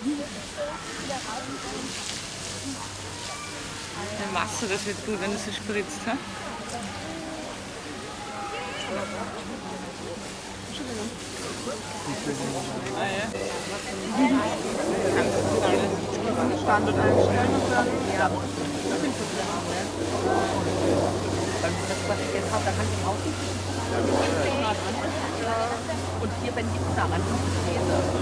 Ein Wasser, das wird gut, wenn das so spritzt. He? Ah, ja. Standort einstellen und dann. Ja. Das, was ich jetzt habe, da kann ich auch nicht. Und hier, wenn die daran Käse.